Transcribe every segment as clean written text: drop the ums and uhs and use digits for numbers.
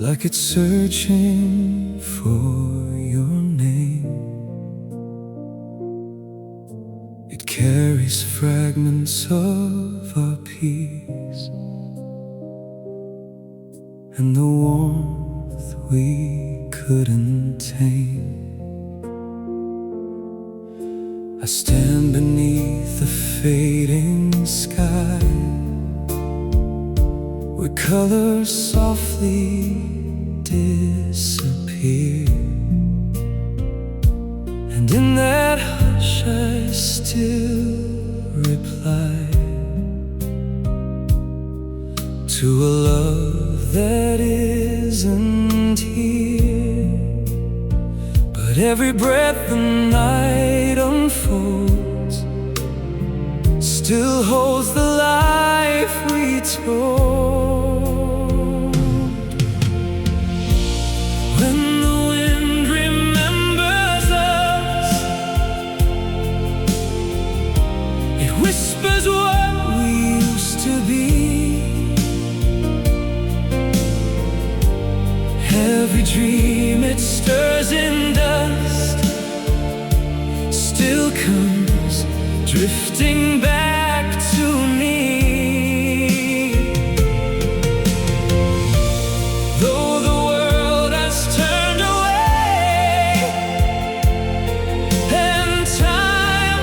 like it's searching for your name. It carries fragments of our peace and the warmth we couldn't tame. I stand beneath the fading sky, where colors softly disappear, and in that hush I still reply to a love that isn't here. But every breath the night unfolds still holds the life we told. When the wind remembers us, it whispers what we used to be. Every dream it stirs in dust still comes drifting back to me. Though the world has turned away and time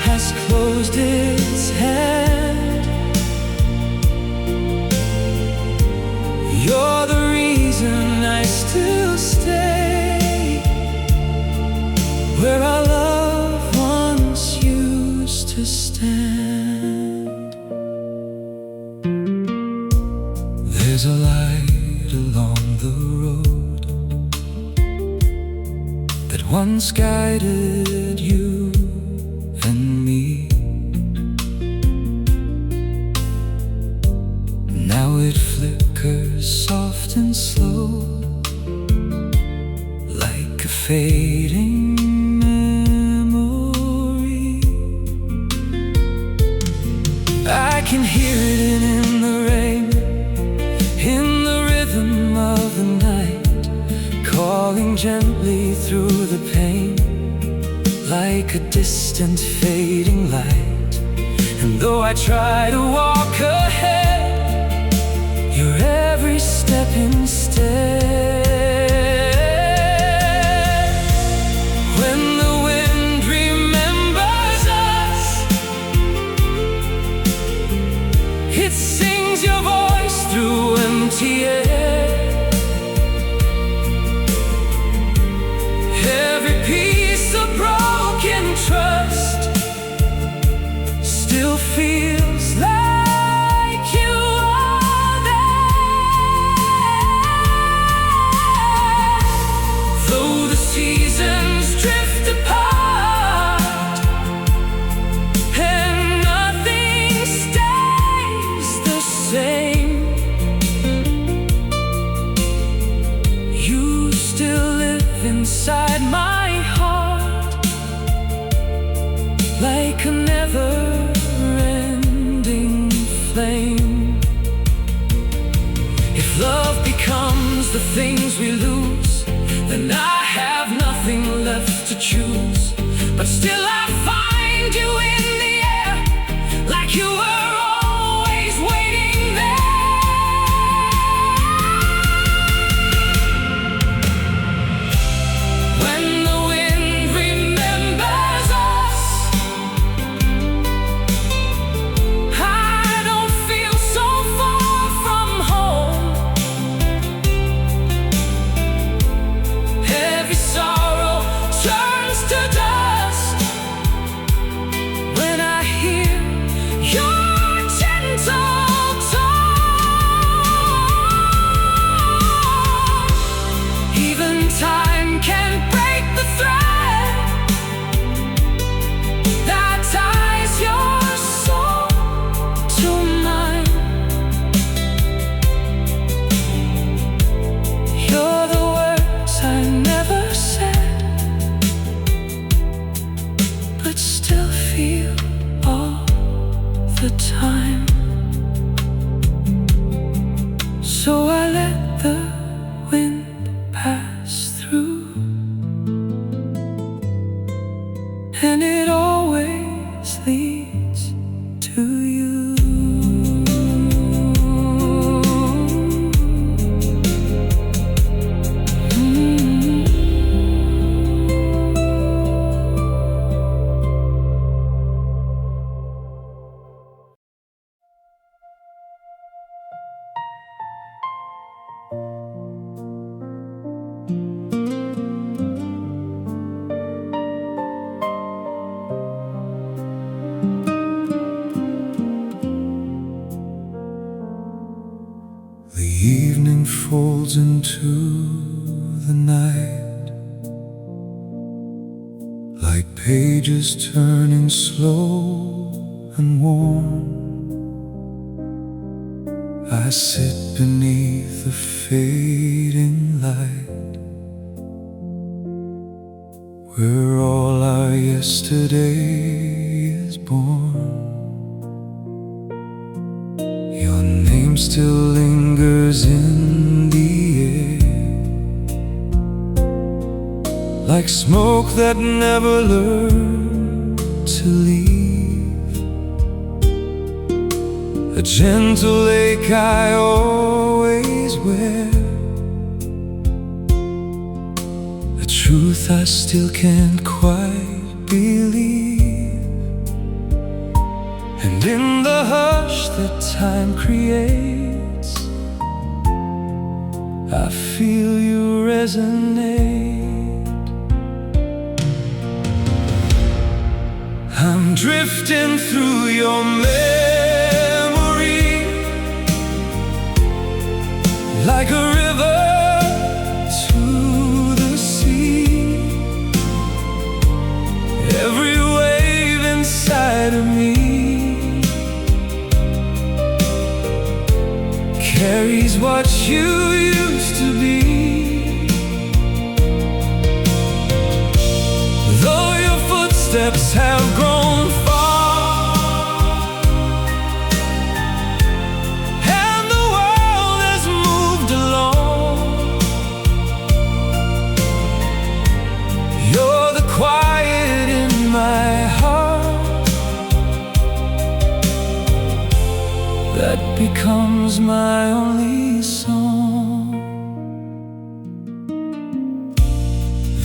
has closed its hand, you're the reason I still stay where our love once used to stand. There's a light along the road that once guided you and me. Now it flickers soft and slow, like a fading memory. I can hear it in the rain, in the rhythm of the night, calling gently through the pain, like a distant fading light. And though I try to walk ahead, you're every step instead. When the wind remembers us, it sings your voice through empty air. Every piece of broken trust still feels like you are there. Though the seasons drift apart and nothing stays the same, you still live inside my heart, like a never-ending flame. If love becomes the things we lose, then I have nothing left to choose. But still I find you in the air, like you were always waiting there. When the wind remembers us, I don't feel so far from home. Every sorrow turns to dust folds into the night, like pages turning slow and warm. I sit beneath the fading light, where all our yesterday is born. Your name still lingers in the air, like smoke that never learned to leave. A gentle ache I always wear, a truth I still can't quite believe. And in the hush that time creates, I feel you resonate. I'm drifting through your memory, like a river to the sea. Every wave inside of me carries what you used to be. Though your footsteps have grown far, quiet in my heart that becomes my only song.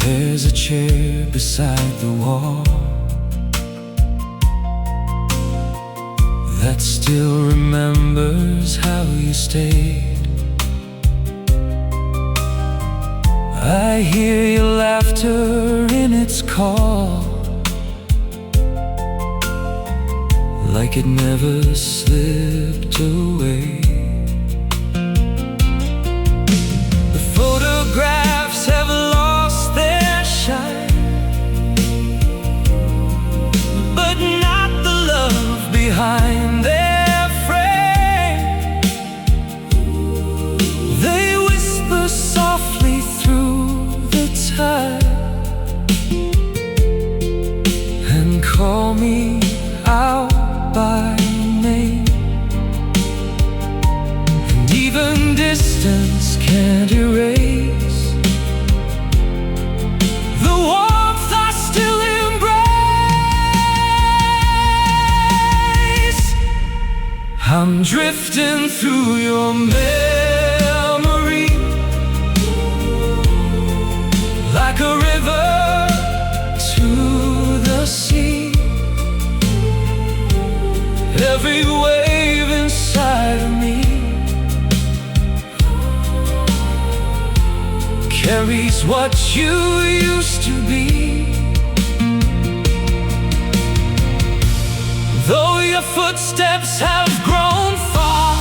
There's a chair beside the wall that still remembers how you stayed. I hear your laughter in its call, like it never slipped away. The photographs have lost their shine, but not the love behind their frame. They whisper softly and call me out by name. And even distance can't erase the warmth I still embrace. I'm drifting through your memory, like a river to the sea. Every wave inside of me carries what you used to be. Though your footsteps have grown far,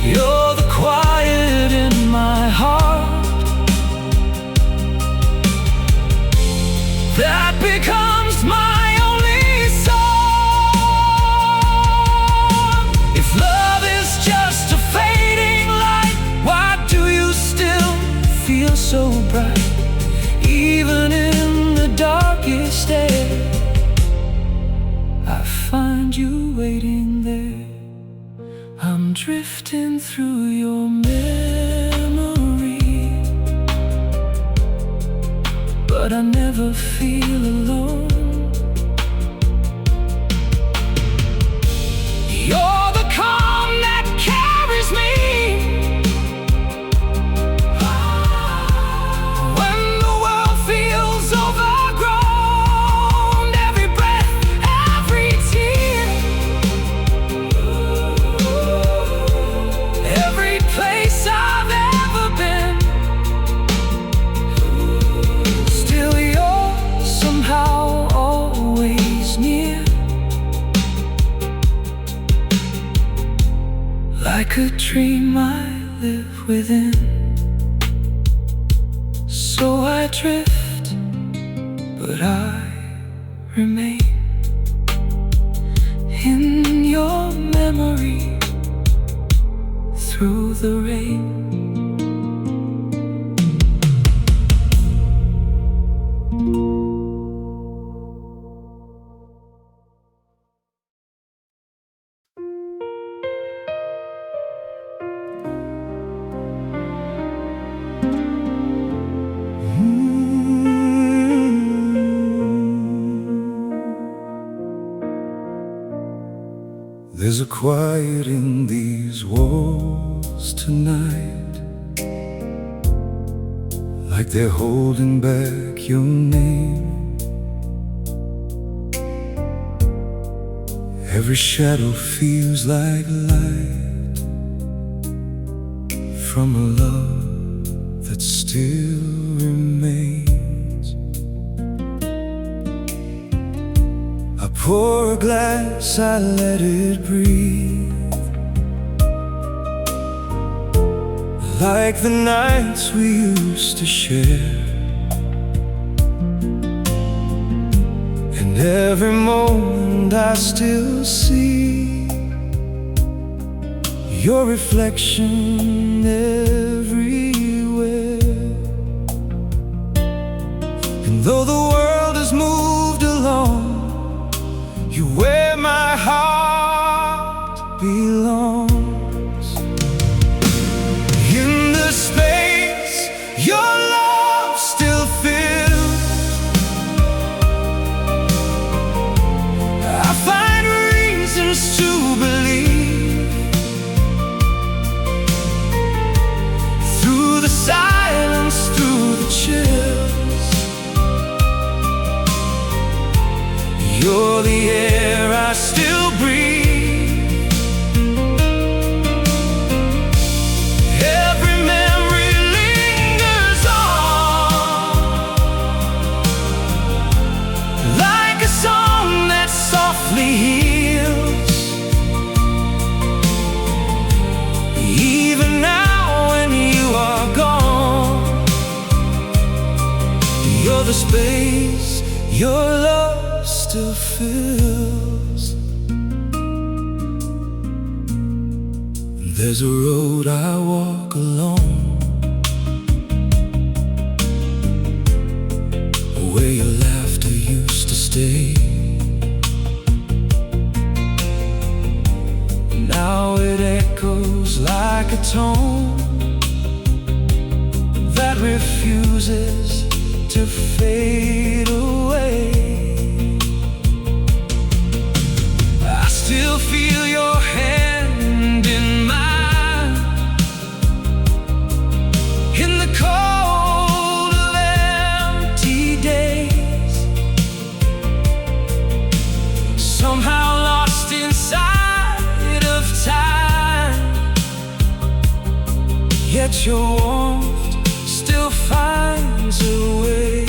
you're the quiet in my heart that becomes my only song. If love is just a fading light, why do you still feel so bright? Even in the darkest day, I find you waiting there. I'm drifting through your memory, but I never feel alone. You're the calm that carries me when the world feels overgrown. Every breath, every tear, every place I've ever been, still yours like a dream I live within. So I drift, but I remain in your memory through the rain. There's a quiet in these walls tonight, like they're holding back your name. Every shadow feels like light from a love that still remains. I pour a glass, I let it breathe, like the nights we used to share. And every moment I still see your reflection everywhere. And though the world has moved along, you where my heart belongs. In the space your love still fills, I find reasons to believe. Through the silence, through the chills, you're the air I still breathe. Every memory lingers on, like a song that softly heals. Even now when you are gone, you're the space your love still fills. There's a road I walk alone, where your laughter used to stay. Now it echoes like a tone that refuses to fade away. I still feel your hand in mine, in the cold of empty days, somehow lost inside of time. Yet your warmth still finds a way.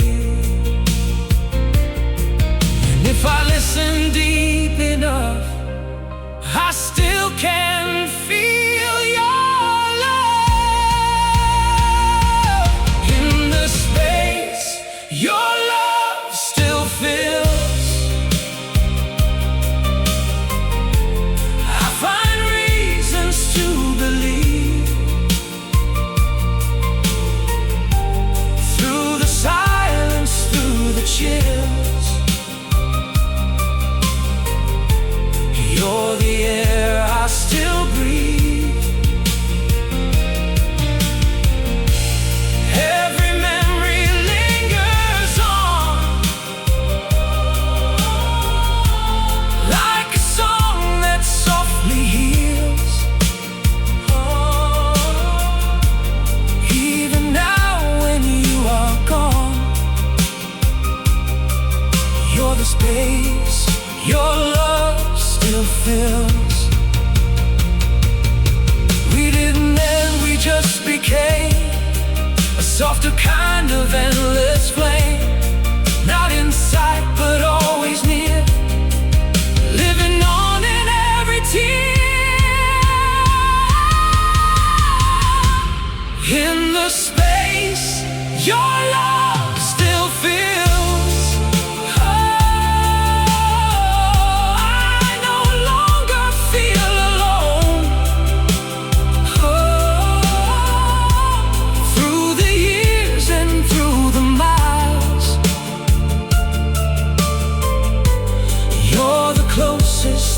And if I listen deep enough, I still can feel your love. In the space your love still fills, I find reasons to believe. Through the silence, through the chills, you're the air I still breathe. Every memory lingers on, like a song that softly heals. Even now when you are gone, you're the space your love still fills. We didn't end, we just became a softer kind of endless flame. Not in sight, but always near, living on in every tear.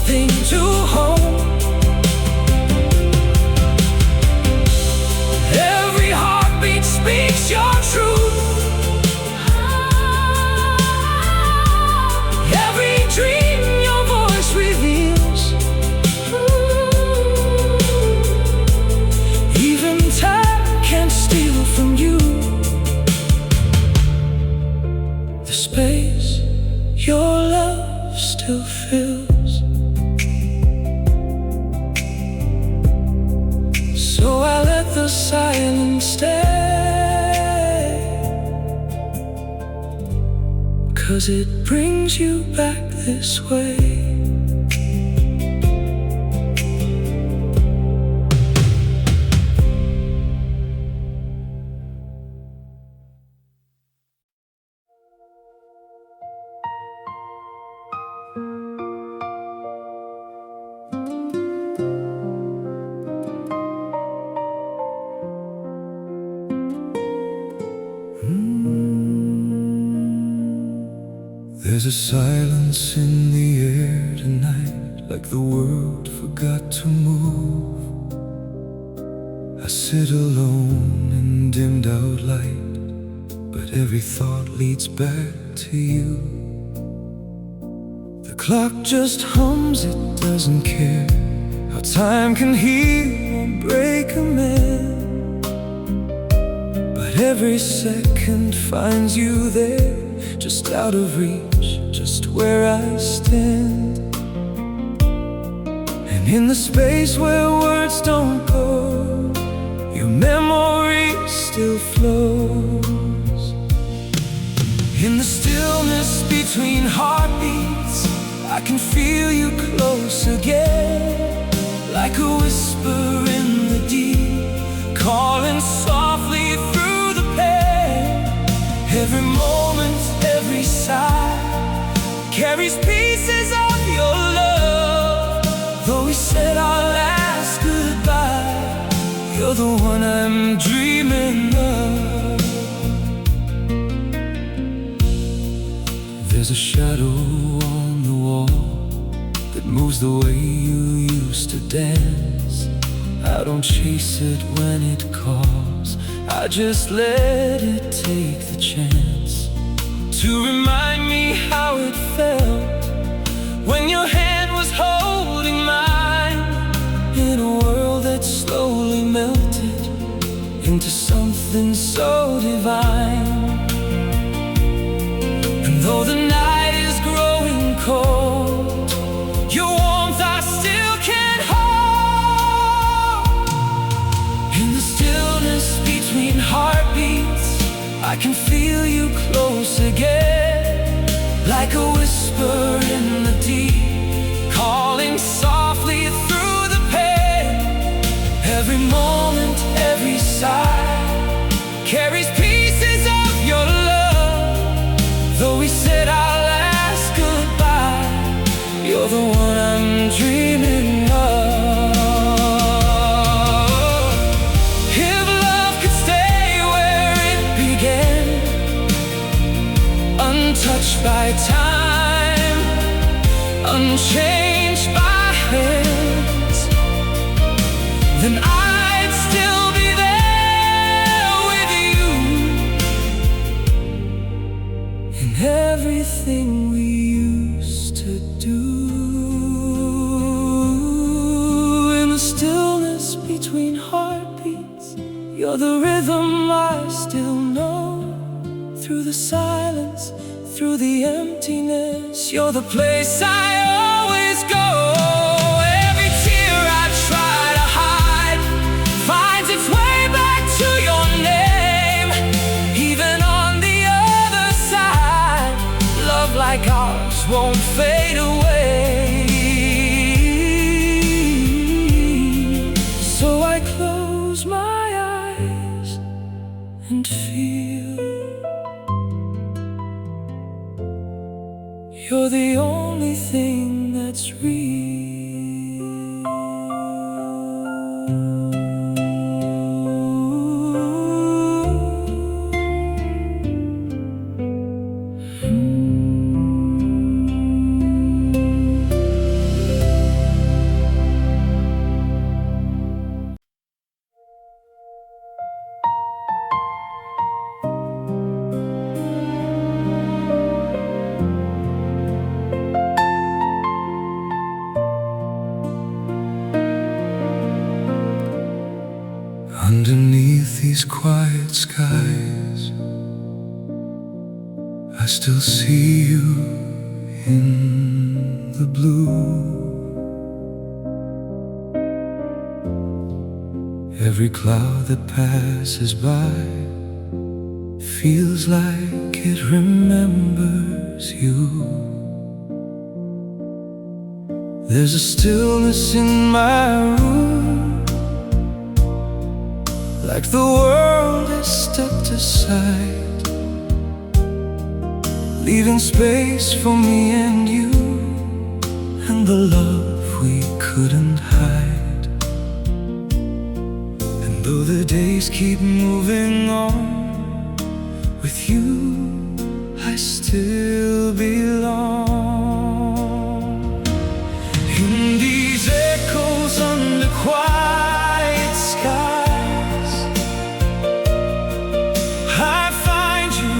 thing to hold. Every heartbeat speaks your truth. Every dream your voice reveals. Even time can't steal from you the space your love still fills. So I let the silence stay, 'cause it brings you back this way. There's a silence in the air tonight, like the world forgot to move. I sit alone in dimmed out light, but every thought leads back to you. The clock just hums, it doesn't care how time can heal or break a man. But every second finds you there, just out of reach, just where I stand. And in the space where words don't go, your memory still flows. In the stillness between heartbeats, I can feel you close again, like a whisper in the deep, calling softly through the pain. Every moment, every sigh carries pieces of your love. Though we said our last goodbye, you're the one I'm dreaming of. There's a shadow on the wall that moves the way you used to dance. I don't chase it when it calls, I just let it take the chance to remind me how it felt when your hand was holding mine, in a world that slowly melted into something so divine. And though the night is growing cold, your warmth I still can't hold. In the stillness between heartbeats, I can feel you close again, like a whisper in the deep, calling softly through the pain. Every moment, every sigh carries pieces of your love. Though we said our last goodbye, you're the one I'm dreaming of. If love could stay where it began, untouched by time, unchanged by hands, then I'd still be there with you in everything we used to do. In the stillness between heartbeats, you're the rhythm I still know. Through the silence, through the emptiness, you're the place I always go. Every tear I try to hide finds its way back to your name. Even on the other side, love like ours won't fade away. So I close my eyes and feel you're the only thing that's real. these quiet skies, I still see you in the blue. Every cloud that passes by feels like it remembers you. There's a stillness in my room, like the world has stepped aside, leaving space for me and you, and the love we couldn't hide. And though the days keep moving on, with you I still belong. In these echoes under quiet skies, I find you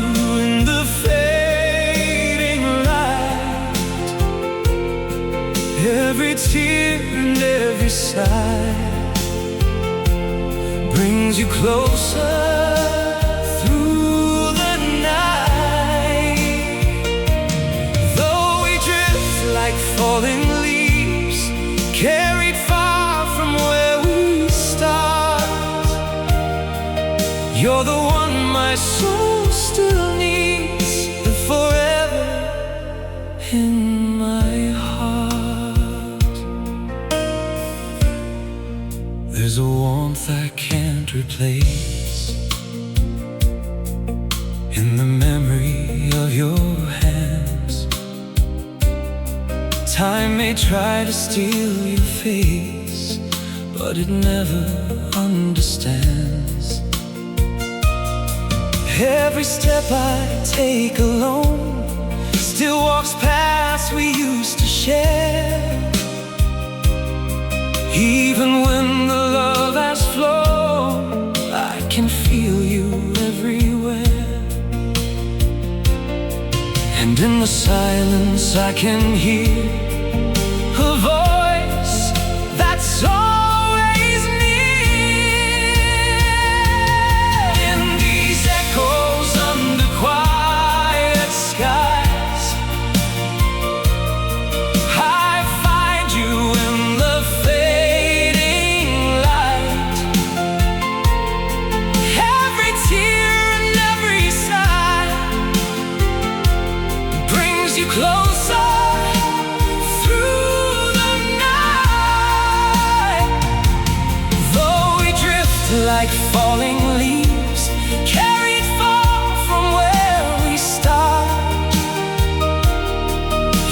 in the fading light. Every tear and every sigh brings you closer through the night. Though we drift like falling leaves, carried far from where we start, you're the one my soul still needs, the forever in my heart. There's a warmth I can't replace in the memory of your hands. Time may try to steal your face, but it never understands. Every step I take alone still walks past we used to share. Even when the love has flown, I can feel you everywhere. And in the silence I can hear a voice that's always near. In these echoes under quiet skies, I find you in the fading light. Every tear and every sigh brings you closer through the night. Though we drift like falling leaves, carried far from where we start,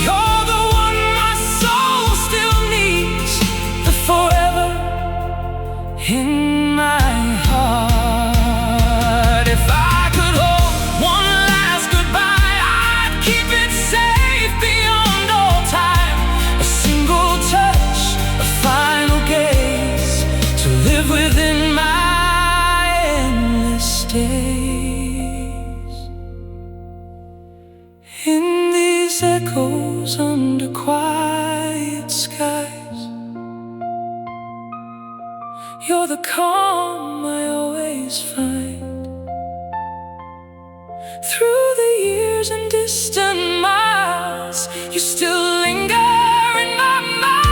you're the one my soul still needs, the forever in my heart. If I could hold one last goodbye, I'd keep it safe beyond all time. A single touch, a final gaze, to live within my endless days. In these echoes under quiet skies, you're the calm I always find. Through the years and distant miles, you still linger in my mind.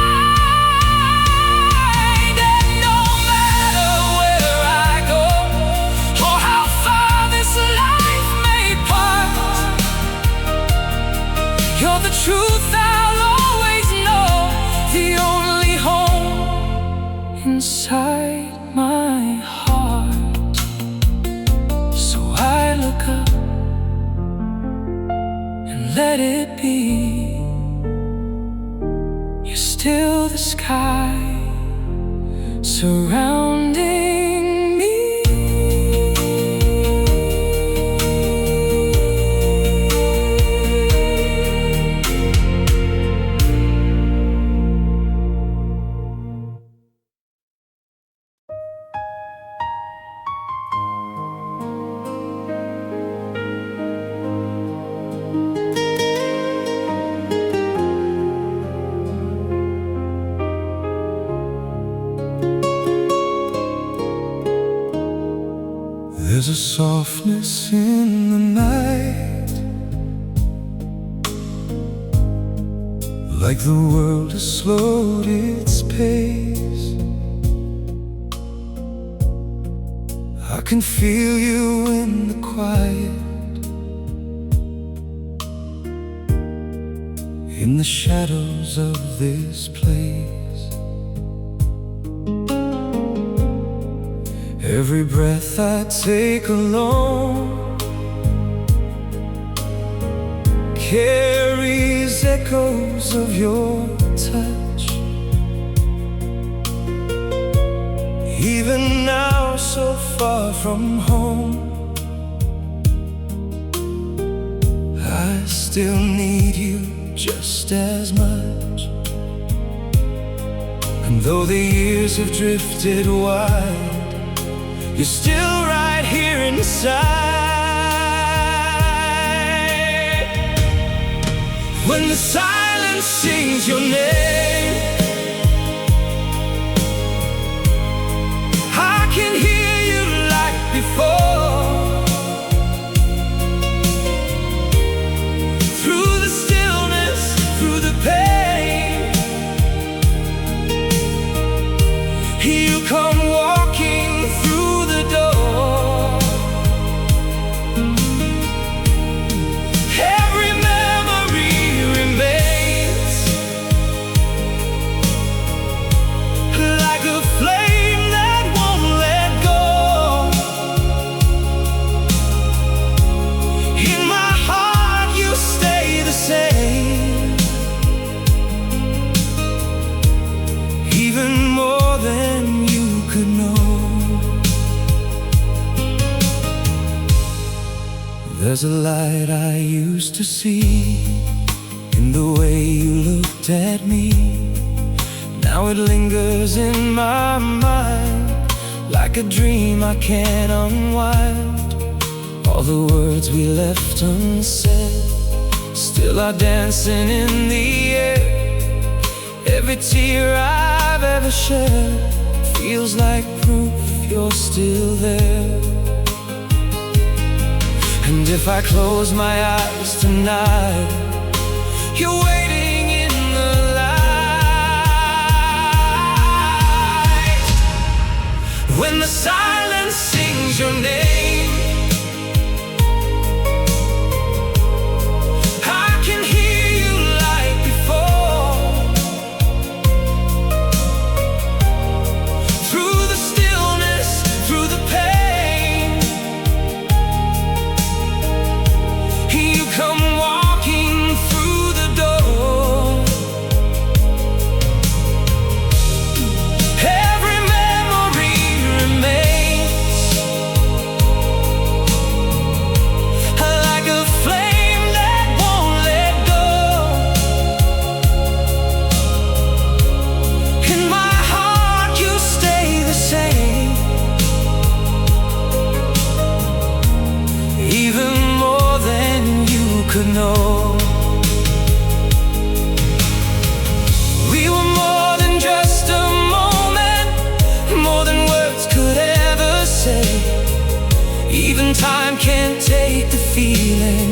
And no matter where I go, or how far this life may part, you're the truth I'll always know, the only home inside my heart. So I look up and let it be. You're still the sky surrounding me. There's a softness in the night, like the world has slowed its pace. I can feel you in the quiet, in the shadows of this place. Every breath I take alone carries echoes of your touch. Even now, so far from home, I still need you just as much. And though the years have drifted wide, you're still right here inside. When the silence sings your name, I can hear you like before. Through the stillness, through the pain, you come walking through the door. Every memory remains, like a flame that won't let go. In my heart you stay the same, even more than you could know. There's a light I used to see in the way you looked at me. Now it lingers in my mind, like a dream I can't unwind. All the words we left unsaid still are dancing in the air. Every tear I've ever shed feels like proof you're still there. And if I close my eyes tonight, you're waiting in the light. When the silence sings your name, I can hear you like before. Through the stillness, through the pain, you come walking through the door. Every memory remains, like a flame that won't let go. In my heart you stay the same, even more than you could know. We were more than just a moment, more than words could ever say. Even time can't take the feeling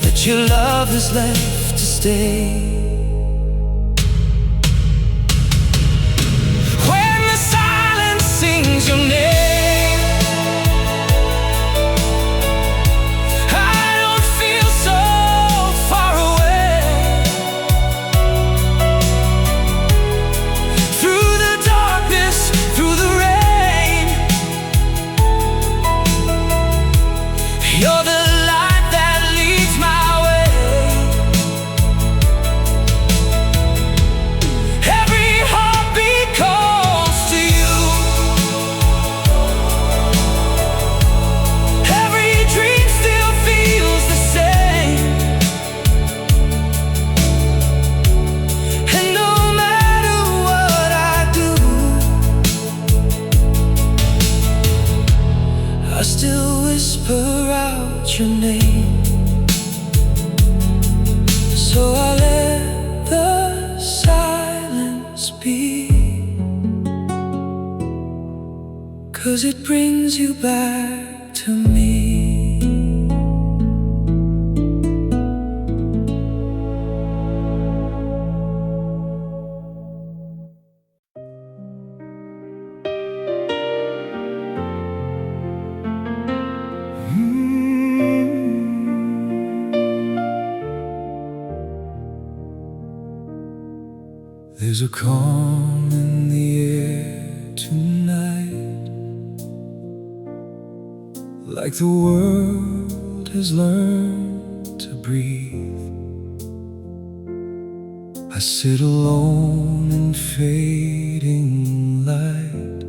that your love has left to stay. When the silence sings your name, I don't feel so far away. Through the darkness, through the rain, you're the light that leads my way. Every heartbeat calls to you. 'cause it brings you back to me. There's a calm in the air tonight, like the world has learned to breathe. I sit alone in fading light,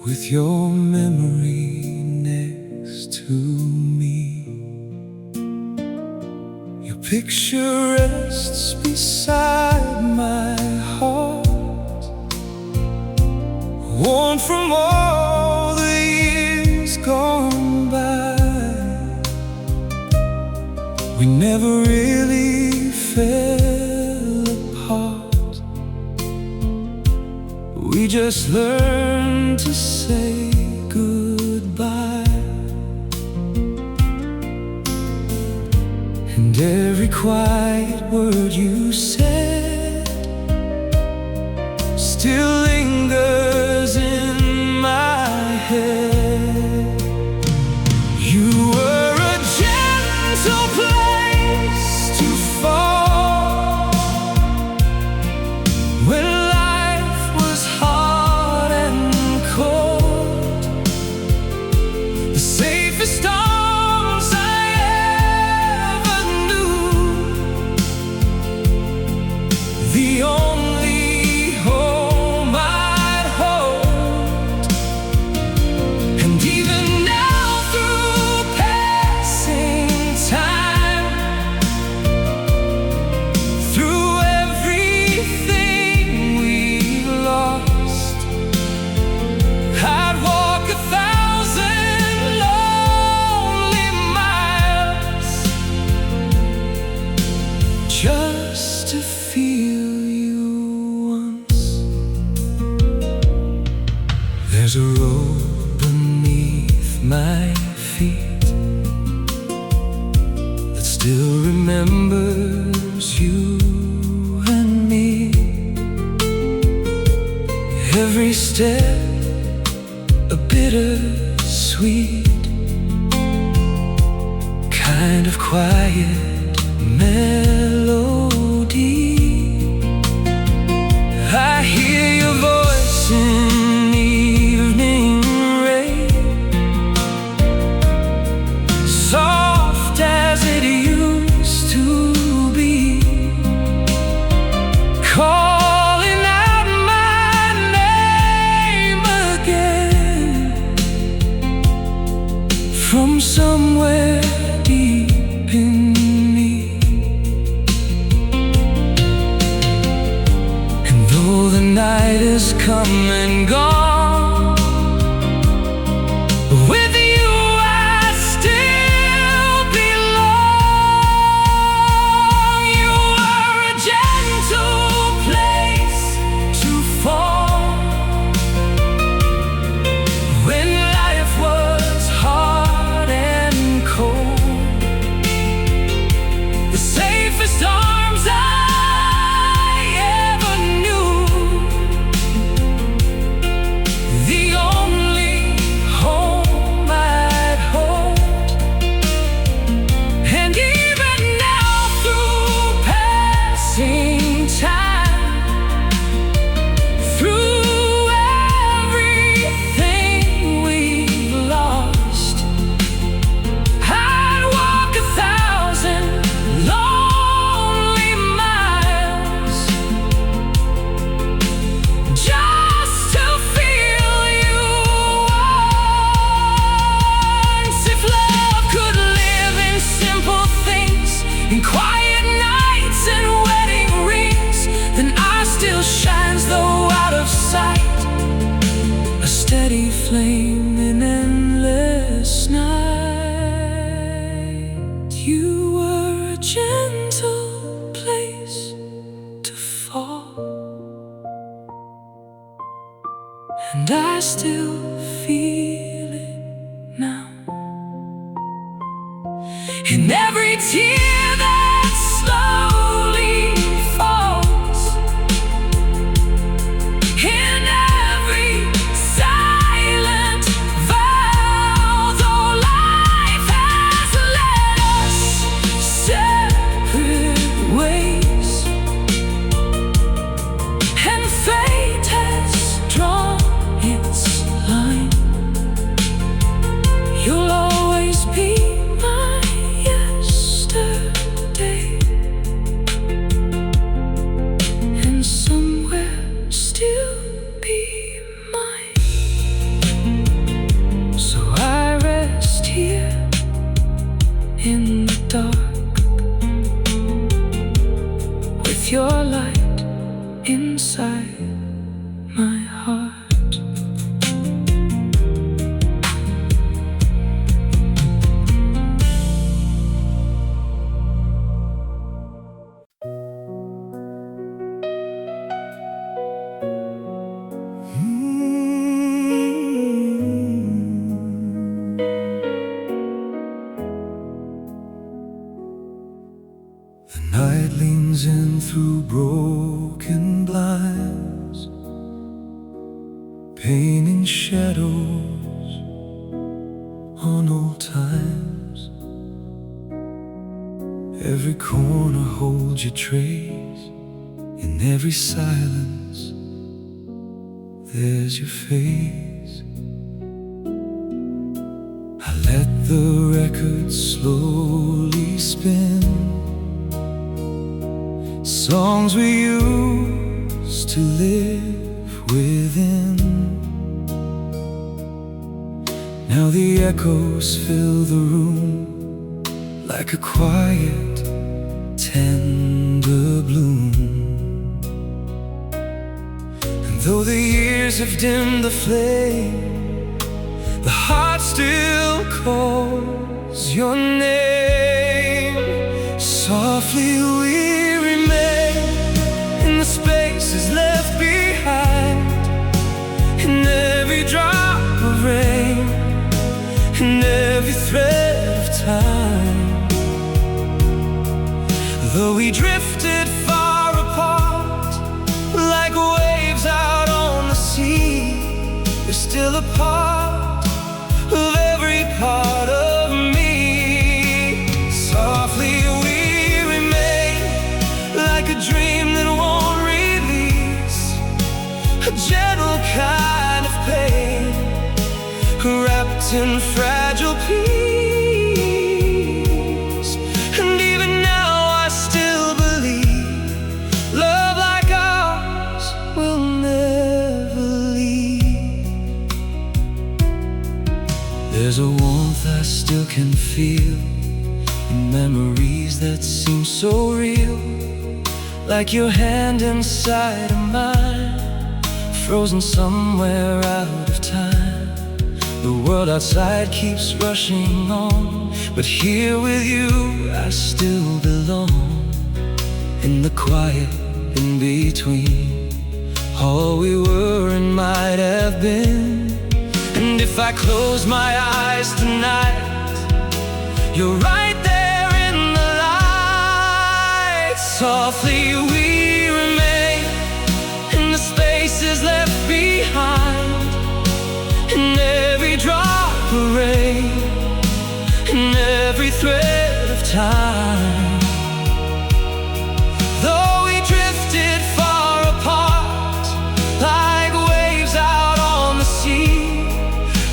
with your memory next to me. Your picture rests beside my heart, worn from all the years gone by. We never really fell apart, we just learned to say goodbye. And every quiet word you said still lingers in my head. You were a gentle place to fall when life was hard and cold. The safest arms I ever knew, the only home I'd hold. And even now, through passing time, through everything we've lost, I'd walk 1,000 lonely miles just to feel you once. There's a road beneath my feet that still remembers you and me. Every step a bittersweet, kind of quiet melody. I hear your voice in evening rain, soft as it used to be, calling out my name again from somewhere deep in me. And though the night has come and gone, with you I still belong. You are a gentle place to fall when life was hard and cold. The safest arms I ever knew, the only home I'd hold. And even now, through passing time, through everything we've lost, I'd walk 1,000 lonely miles just to feel you once. If love could live in simple things, in quiet nights and wedding rings, then ours still shines though out of sight, a steady flame in endless night. You were a gentle place to fall, and I I still feel it now. In every tear that slowly falls, in every silent vow, though life has led us separate ways, and fate has drawn its line, you'll always be my yesterday, and somewhere still be mine. So I rest here in the dark, with your light inside my heart. The night leans in through broken blinds, painting shadows on old times. Every corner holds your trace, in every silence there's your face. I let the record slowly spin, songs we used to live within. Now the echoes fill the room like a quiet, tender bloom. And though the years have dimmed the flame, the heart still calls your name. Softly we remain in the spaces left behind, in every drop of rain, in every thread of time. Though we drifted far apart, like waves out on the sea, you're still a part of every part of me. Softly we remain, like a dream that won't release, a gentle kind of pain, wrapped in fragile peace. And even now I still believe love like ours will never leave. There's a warmth I still can feel in memories that seem so real, like your hand inside of mine, frozen somewhere out of time. The world outside keeps rushing on, but here with you I still belong. In the quiet in between, all we were and might have been. And if I close my eyes tonight, you're right there in the light. Softly we remain in the spaces left behind, in every drop of rain, in every thread of time. Though we drifted far apart, like waves out on the sea,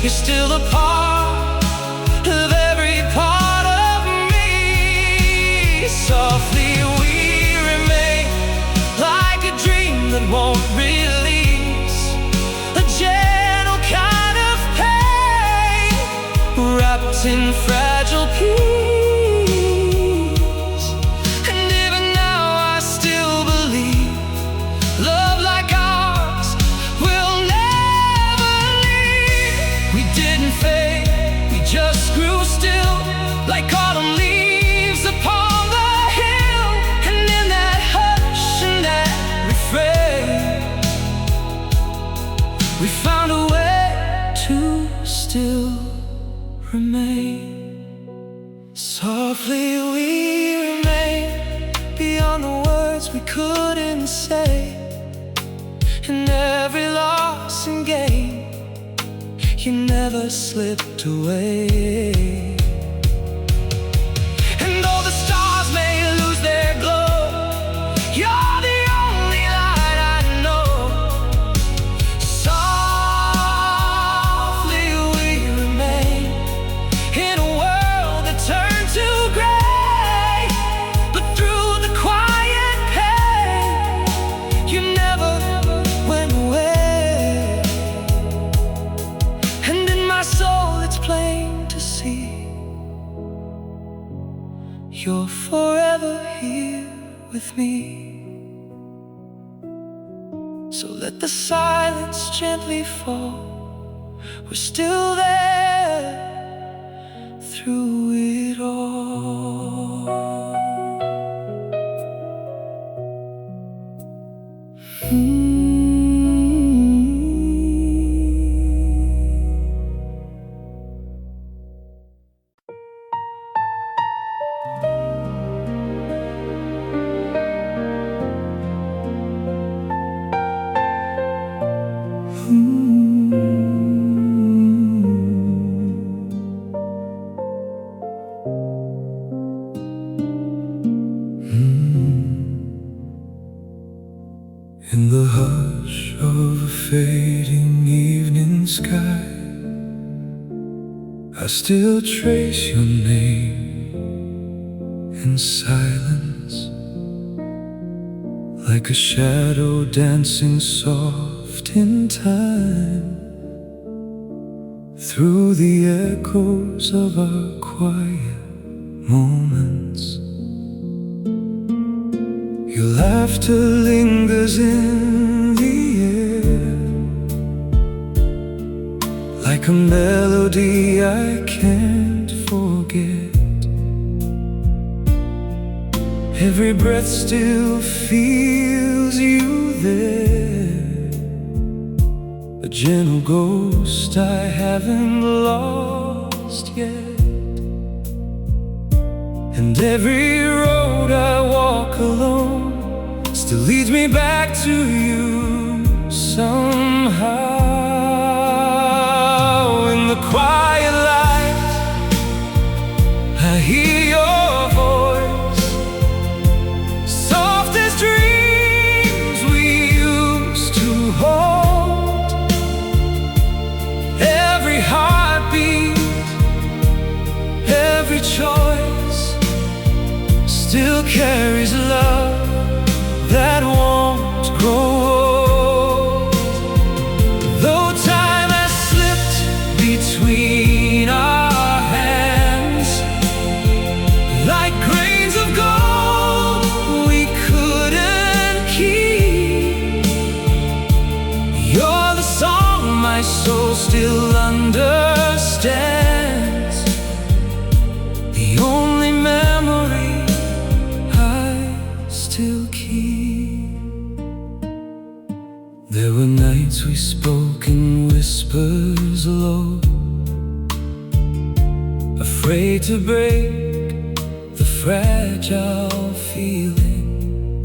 you're still a part of every part of me. Softly we remain, like a dream that won't release, a gentle kind of pain, wrapped in fragile peace. And even now I still believe love like ours will never leave. We didn't fade, we just grew still, like autumn leaves upon the hill. And in that hush and that refrain, we found a way we couldn't say. In every loss and gain, you never slipped away. And though the stars may lose their glow, you're the only light I know. Softly we remain in a world that turned to gray. But through the quiet pain, you never went away. And in my soul it's plain to see, you're forever here with me. So let the silence gently fall, we're still there through it all. In the hush of a fading evening sky, I still trace your name in silence, like a shadow dancing soft in time, through the echoes of our quiet moments. Your laughter lingers in the air, like a melody I can't forget. Every breath still feels you there, a gentle ghost I haven't lost yet. And every road I walk alone still leads me back to you somehow. In the quiet light, I hear your voice, soft as dreams we used to hold. Every heartbeat, every choice still carries love that won't grow old. Though time has slipped between our hands, like grains of gold we couldn't keep, you're the song my soul still understands, the only memory still keep. There were nights we spoke in whispers low, afraid to break the fragile feeling.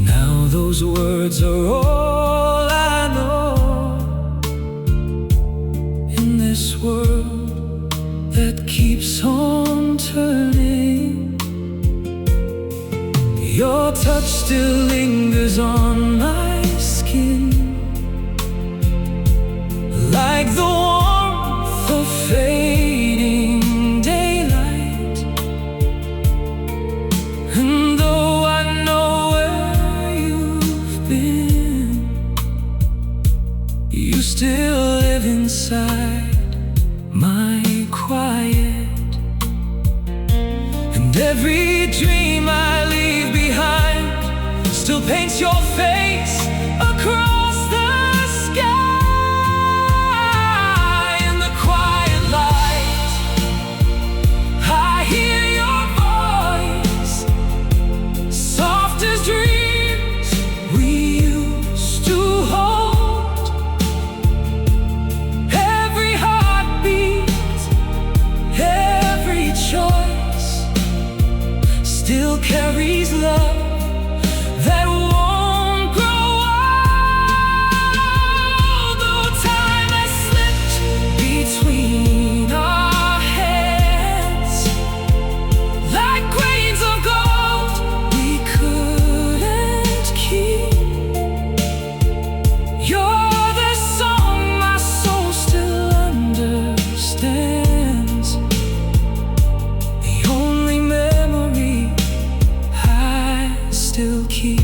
Now those words are all I know in this world that keeps on turning. Your touch still lingers on my skin, like the warmth of fading daylight. And though I know where you've been, you still live inside my quiet. And every dream I leave behind still paints your face across the sky. In the quiet light, I hear your voice, soft as dreams we used to hold. Every heartbeat, every choice still carries love that won't grow old. Though time has slipped between our hands, like grains of gold we couldn't keep. You're the song my soul still understands, the only memory I still keep.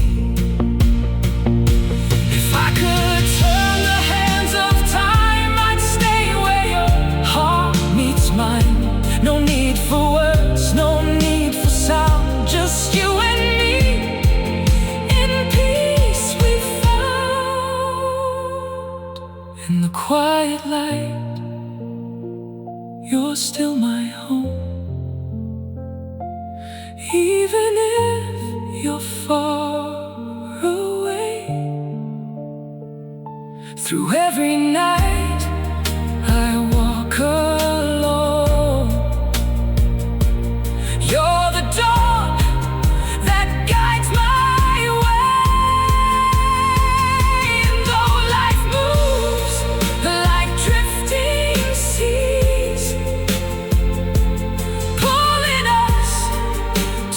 If I could turn the hands of time, I'd stay where your heart meets mine. No need for words, no need for sound, just you and me in peace we found. In the quiet light, you're still my home. Even if you're far away, through every night I walk alone. You're the dawn that guides my way. And though life moves like drifting seas, pulling us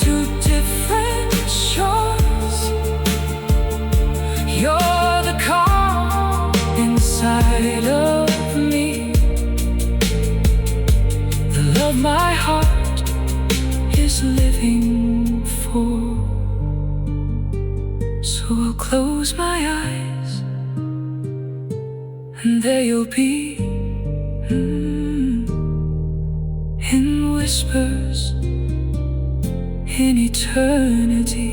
to different shores, you're the calm inside of me, the love my heart is living for. So I'll close my eyes, and there you'll be, in whispers, in eternity.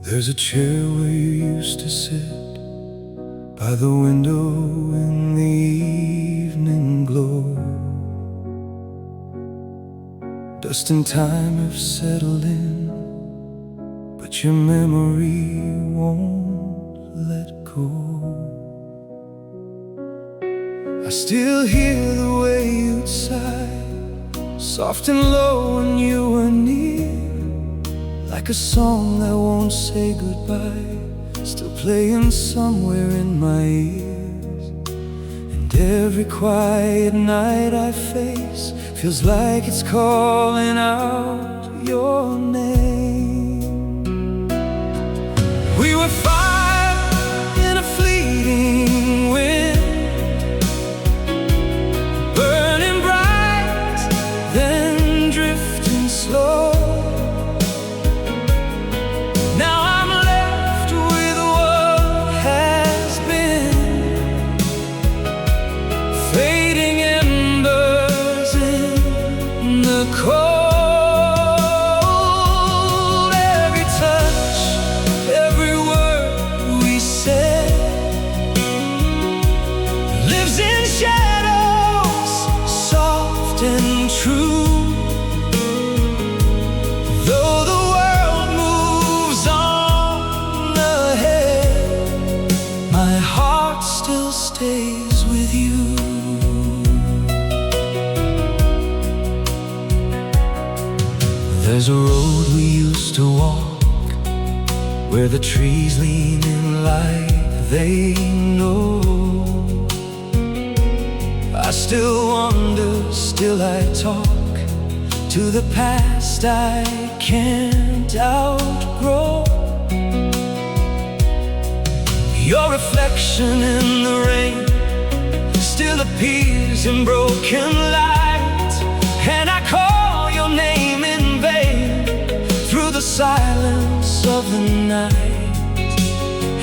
There's a chair where you used to sit, by the window in the evening glow. Dust and time have settled in, but your memory won't let go. I still hear the way you'd sigh, soft and low when you were near, like a song that won't say goodbye, still playing somewhere in my ears. And every quiet night I face feels like it's calling out your name. We were fire in a fleeting wind, burning bright, then drifting slow. Fading embers in the cold. Every touch, every word we said lives in shadows, soft and true. Though the world moves on ahead, my heart still stays with you. There's a road we used to walk, where the trees lean in like they know. I still wonder, still I talk to the past I can't outgrow. Your reflection in the rain still appears in broken light, and I call your name in vain through the silence of the night.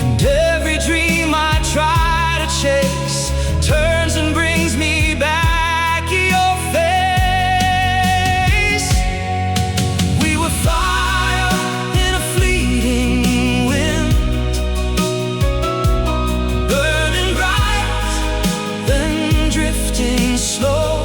And every dream I try to chase turns and brings me back your face. We were fire in a fleeting wind, burning bright, then drifting slow.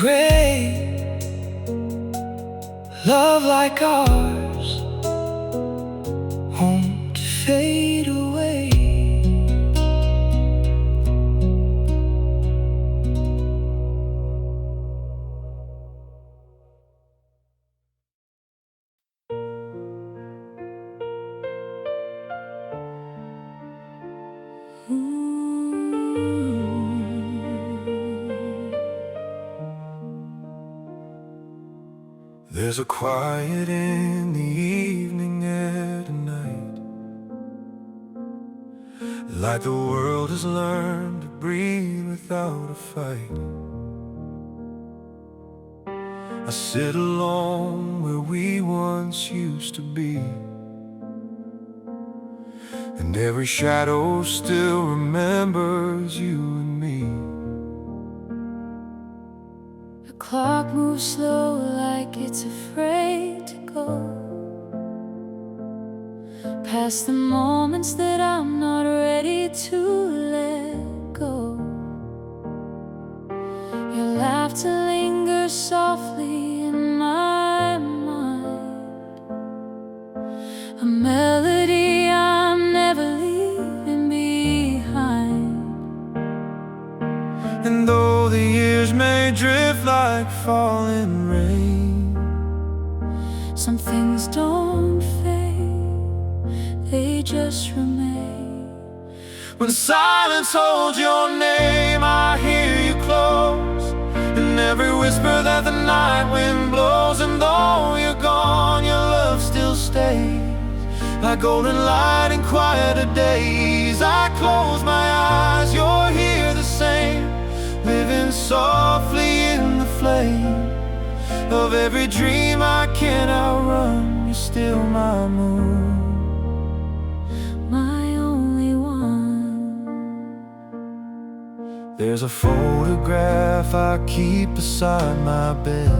gray. Love like ours won't fade away. There's a quiet in the evening at night, like the world has learned to breathe without a fight. I sit alone where we once used to be, and every shadow still remembers you and me. The clock moves slow like it's afraid to go, past the moments that I'm not ready to let go. Your laughter lingers softly in my mind, a melody I'm never leaving behind. And though the years may drift like falling rain, some things don't fade, they just remain. when silence holds your name, I hear you close, in every whisper that the night wind blows. And though you're gone, your love still stays, like golden light in quieter days. I close my eyes, you're here the same, living softly in the flame of every dream I can't outrun. You're still my moon, My only one. There's a photograph I keep beside my bed,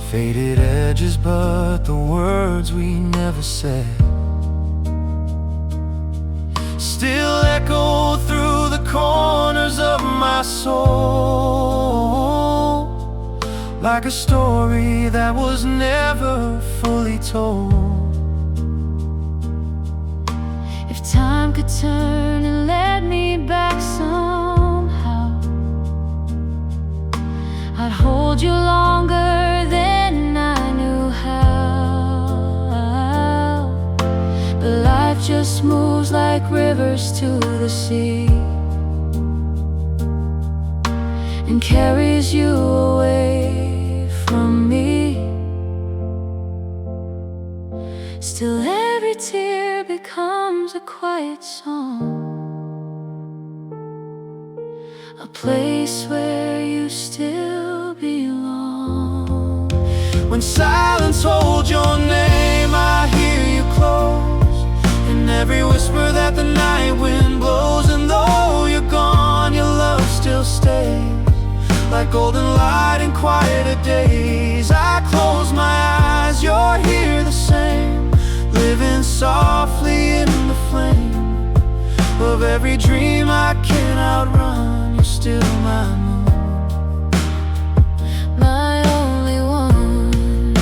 faded edges but the words we never said still echo through the corners of my soul, like a story that was never fully told. If time could turn and let me back somehow, I'd hold you longer than I knew how. But life just moves like rivers to the sea, and carries you away from me. Still every tear becomes a quiet song, a place where you still belong. When silence holds your name, I hear you close, in every whisper that the night wind blows. And though you're gone, your love still stays, like golden light in quieter days. I close my eyes, you're here the same, living softly in the flame of every dream I can't outrun. You're still my moon, My only one.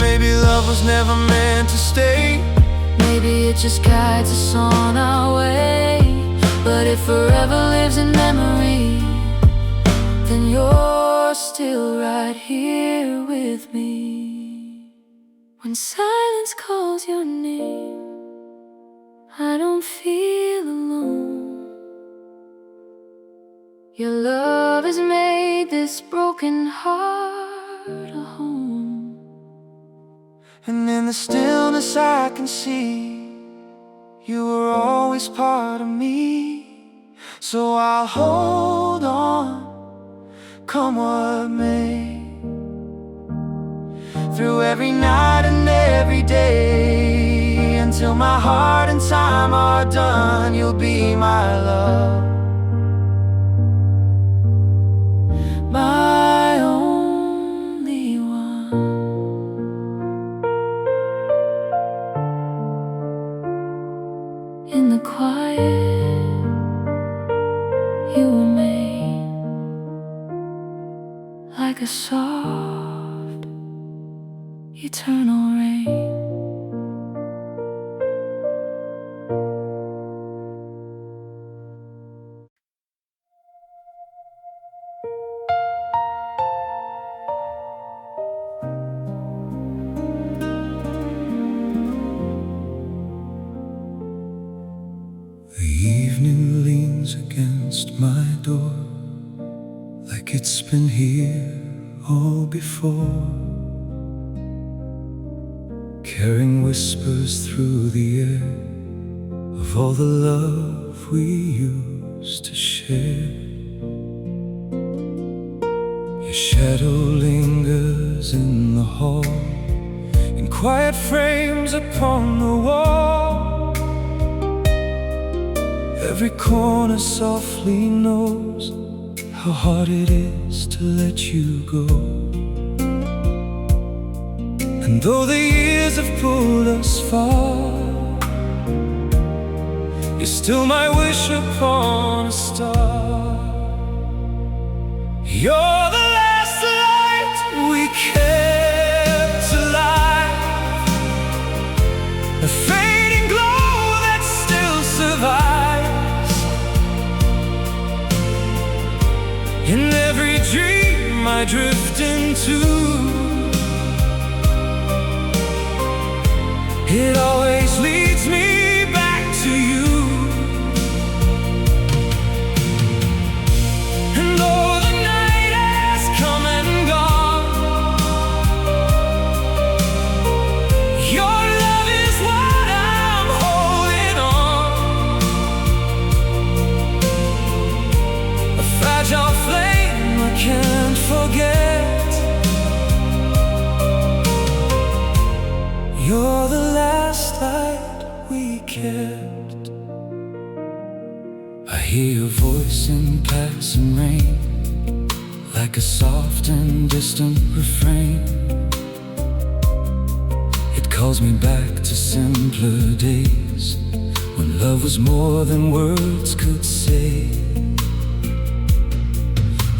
maybe love was never meant to stay, Maybe it just guides us on our way. But if forever lives in memory, then you're still right here with me. When silence calls your name, I don't feel alone. Your love has made this broken heart a home. and in the stillness I can see you were always part of me. So I'll hold on, come what may, through every night and every day, until my heart and time are done. You'll be my love, My only one. In the quiet, you were like a soft, eternal rain. The evening leans against my door, like it's been here all before, carrying whispers through the air of all the love we used to share. Your shadow lingers in the hall, in quiet frames upon the wall. Every corner softly knows how hard it is to let you go. And though the years have pulled us far, you're still my wish upon a star. You're the last light we kept alive, a fading glow that still survives. In every dream I drift into, it always leads me back to you. And though the night has come and gone, your love is what I'm holding on, a fragile flame I can't forget. You're the last light we kept. I hear your voice in passing rain, like a soft and distant refrain. It calls me back to simpler days, when love was more than words could say.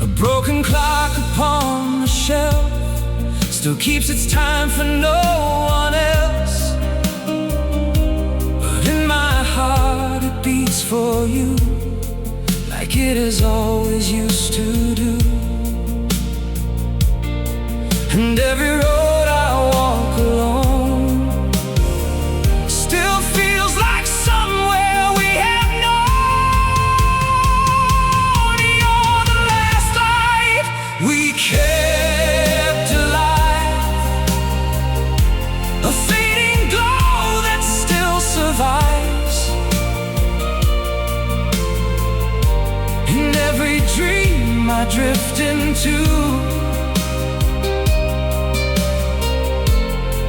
A broken clock upon the shelf still keeps its time for no one else, but in my heart it beats for you, like it has always used to do. And every road I walk alone still feels like somewhere we have known. You're the last light we kept alive, a fading glow that still survives. In every dream I drift into,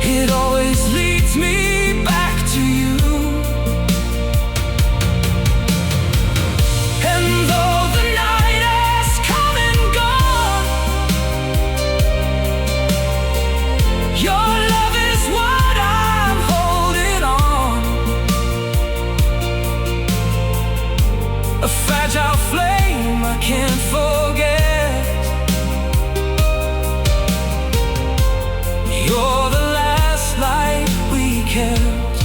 it always leads me back to you. And though the night has come and gone, your love is what I'm holding on, a fragile flame I can't forget. You're the last light we kept.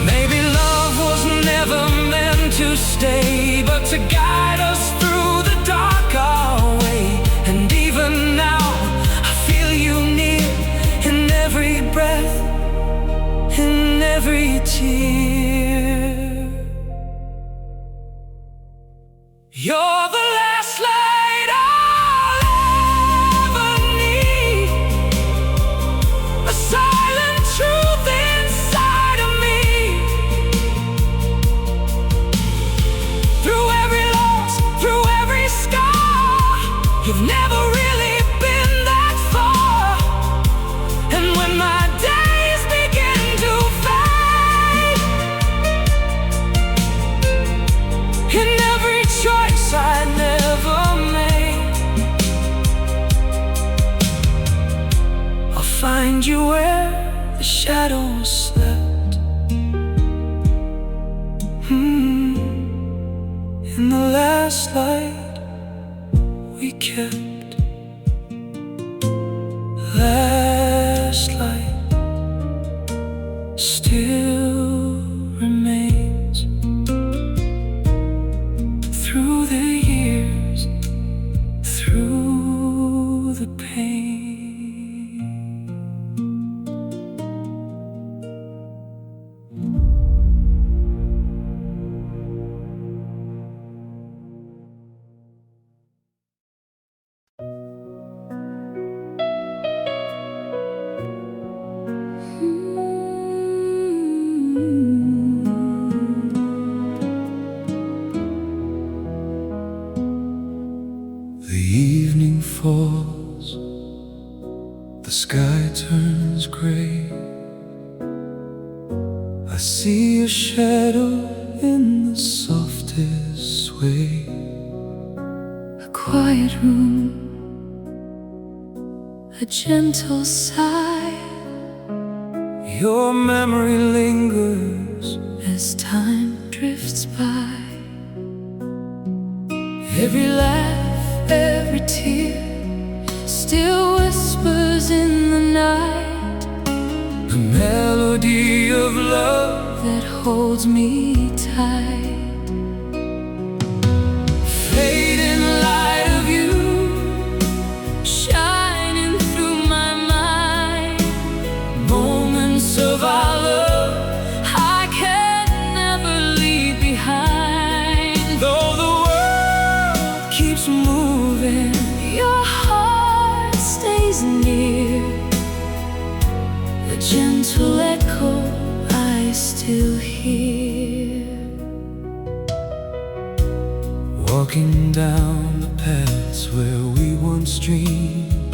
Maybe love was never meant to stay, but to guide us through the dark our way. And even now I feel you near, in every breath, in every tear. You're the last light I'll ever need, a silent truth inside of me. Through every loss, through every scar, you've never really been that far. And when my days begin to fade, in every choice I never made, I'll find you where the shadows slept. In the last light we kept. Last light still remains through the years, through the pain. The evening falls, the sky turns gray. I see a shadow in the softest way. A quiet room, a gentle sigh. Your memory lingers As time drifts by, every laugh, every tear still whispers in the night. a melody of love That holds me tight. fading light of you. Shining through my mind, Moments of our love, I can never leave behind. though the world keeps moving, Your heart stays near, a gentle echo I still hear. walking down the paths where we once dreamed.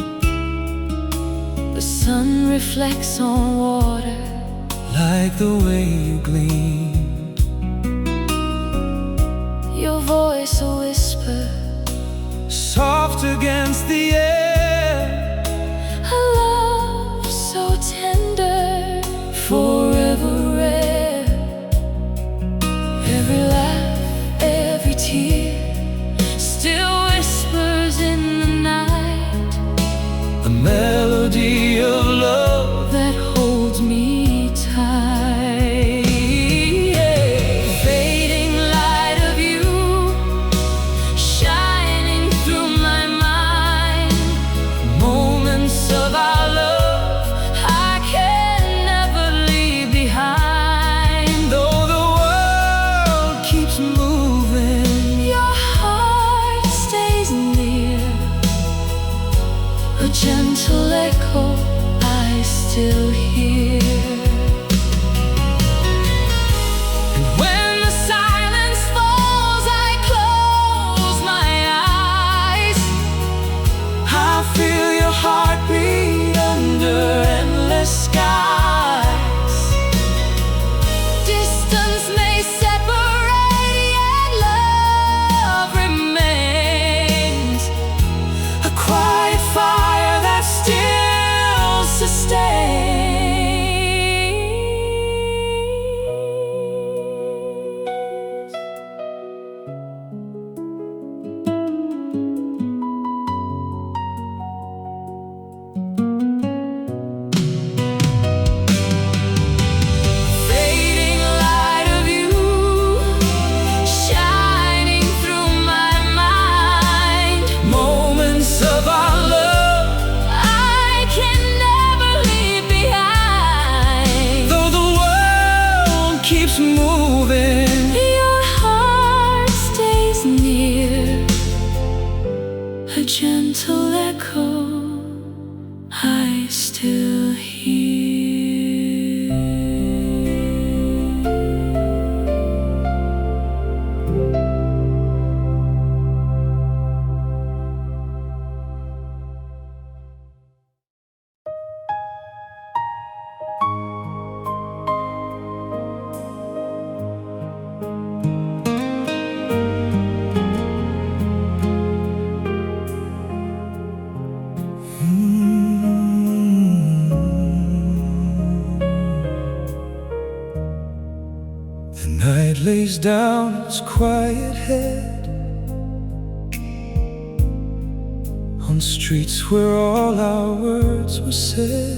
The sun reflects on water, Like the way you gleamed, your voice a whisper, soft against the air. a love so tender, forever rare. Every laugh, every tear still whispers in the night. A melody of love That holds me tight. Fading light of you, shining through my mind. moments of our love, I can never leave behind. though the world keeps moving. Your heart stays near, a gentle echo I still hear. And When the silence falls, I close my eyes. I feel your heartbeat under endless skies. Distance may separate, yet love remains. A quiet fire that still sustains. Fading light of you, shining through my mind. Moments of our love, I can never leave behind. though the world keeps moving. Your heart stays near, a gentle echo I still hear. The night lays down its quiet head on streets where all our words were said.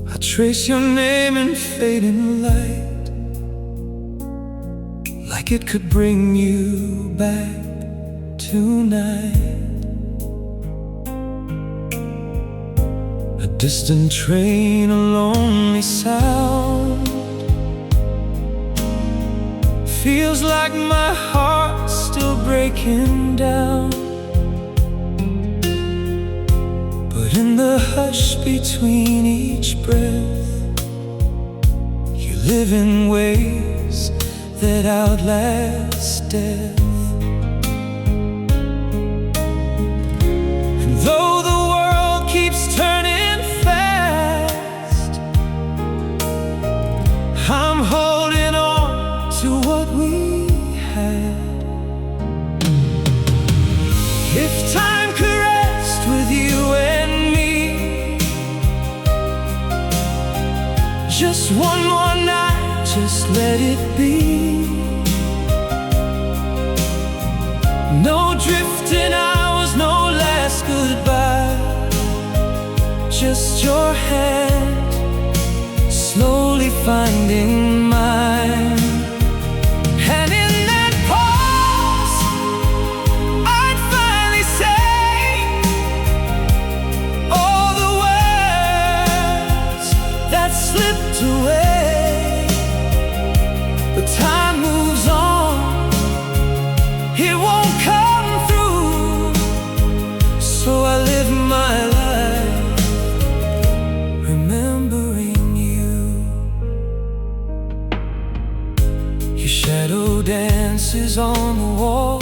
I trace your name in fading light, like it could bring you back tonight. A distant train, a lonely sound, feels like my heart's still breaking down. But in the hush between each breath, you live in ways that outlast death. And though the world keeps turning fast, I'm holding on to what we had. If time could rest with you and me, just one more night, just let it be. No drifting hours, no last goodbye, just your hand slowly finding mine. And in that pause, I'd finally say all the words that slipped away. But time moves on, it won't come through, so I live my life remembering you. Your shadow dances on the wall,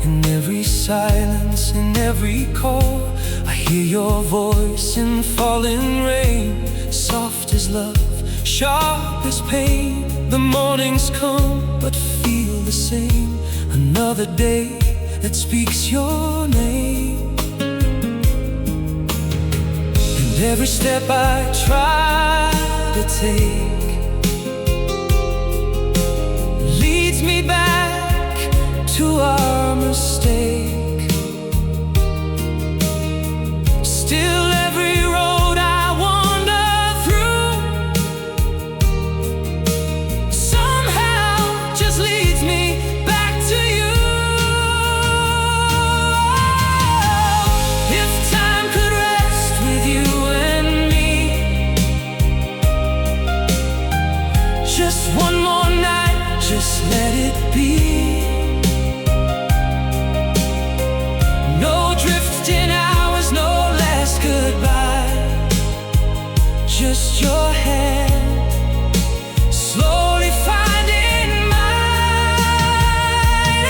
in every silence, in every call. I hear your voice in falling rain, soft as love, sharp as pain. The mornings come but feel the same, another day that speaks your name. And every step I try to take leads me back to our mistake. Still every road I wander through somehow just leads me back to you. If time could rest with you and me, just one more night, just let it be. No drifting hours, no last goodbye, just your hand slowly finding mine.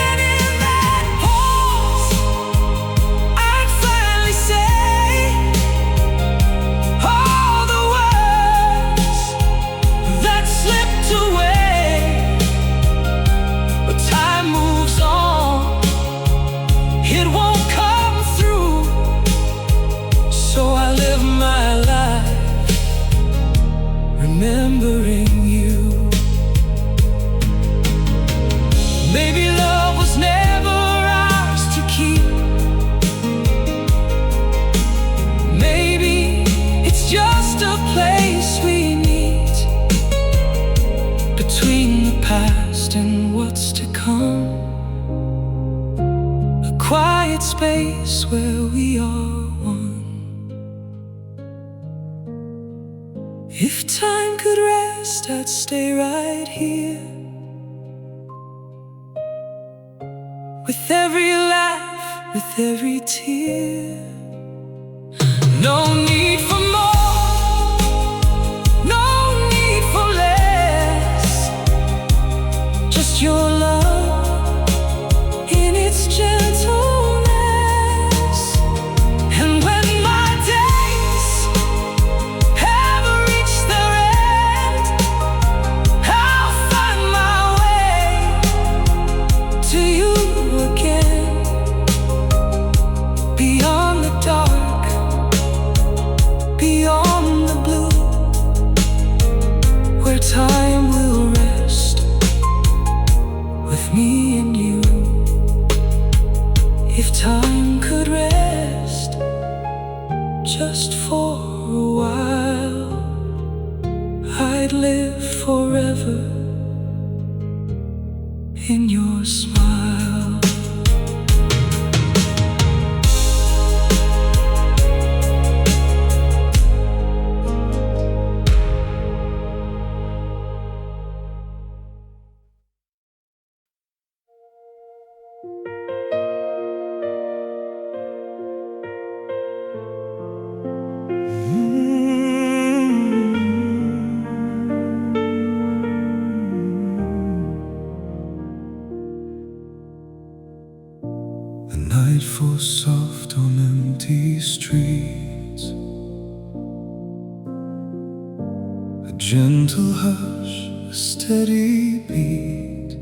And in that pause, I'd finally say all the words that slipped away. But time moves on, it won't come through, so I live my life remembering you. Maybe love was never ours to keep. Maybe it's just a place we meet, between the past and what's to come. A quiet space where we are one. If time could rest, I'd stay right here, with every laugh, with every tear. No need for more, no need for less, just your love in its gentleness. And when my days have reached their end, I'll find my way to you again, beyond the dark, If time could rest just for a while, I'd live forever in your smile. The night falls soft on empty streets, a gentle hush, a steady beat.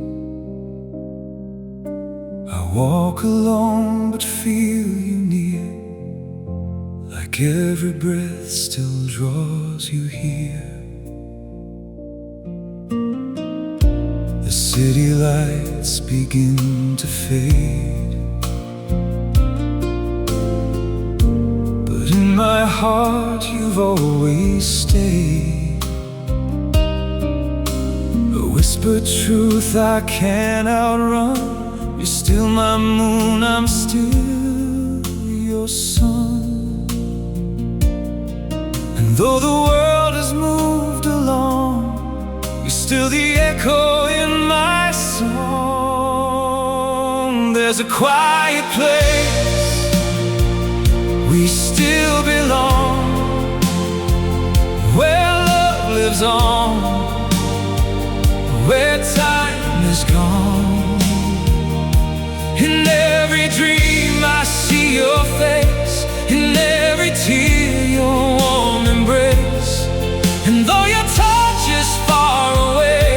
I walk alone but feel you near, like every breath still draws you here. The city lights begin to fade, but in my heart you've always stayed. A whispered truth I can't outrun. You're still my moon, I'm still your sun. And though the world has moved along, you're still the echo in my song. There's a quiet place we still belong, where love lives on, where time is gone. In every dream I see your face, in every tear your warm embrace. And though your touch is far away,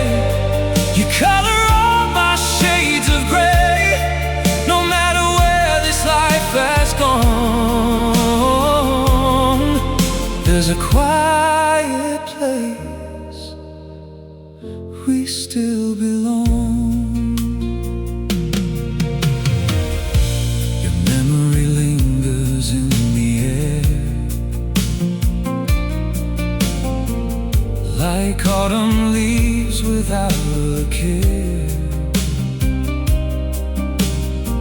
you color all my shades of gray. No matter where this life has gone, there's a quiet place we still belong. Like autumn leaves without a care,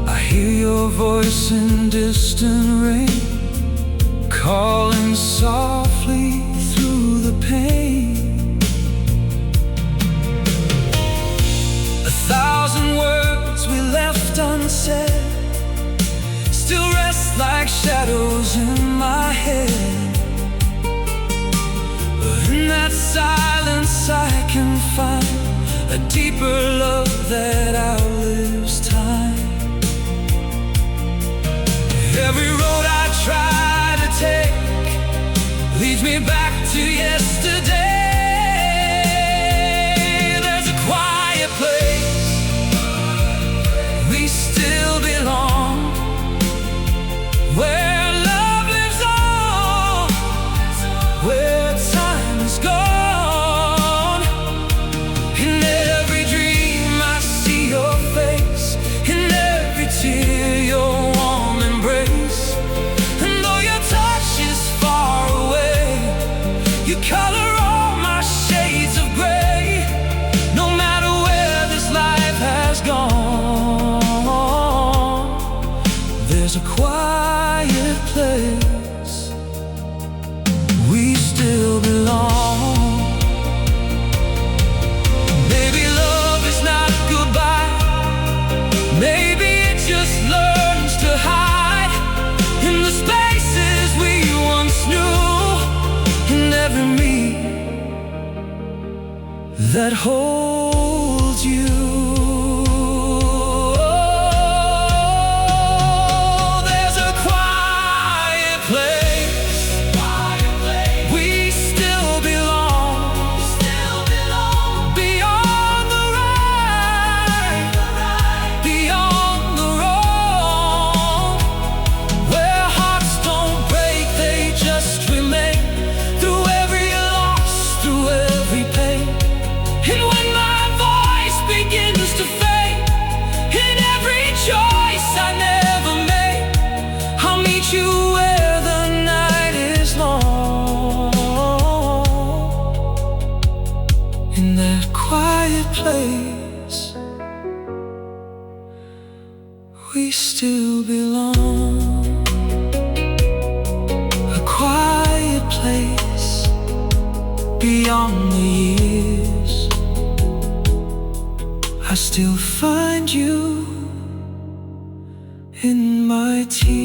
I hear your voice in distant rain, calling softly through the pain. 1,000 words we left unsaid still rest like shadows in my head. In that silence I can find a deeper love that outlives time. Every road I try to take leads me back to yesterday. There's a quiet place we still belong, where love lives on, where time is gone. In every dream I see your face, in every tear your warm embrace. And though your touch is far away, you color all my shades of gray. No matter where this life has gone, there's a quiet place we still belong. Maybe love is not goodbye, maybe it just learns to hide in the spaces we once knew, in every me that holds you. There's a quiet place we still belong, beyond the right, beyond the wrong, where hearts don't break, they just remain, through every loss, through every pain. And when my we still belong. A quiet place beyond the years. I still find you in my tears.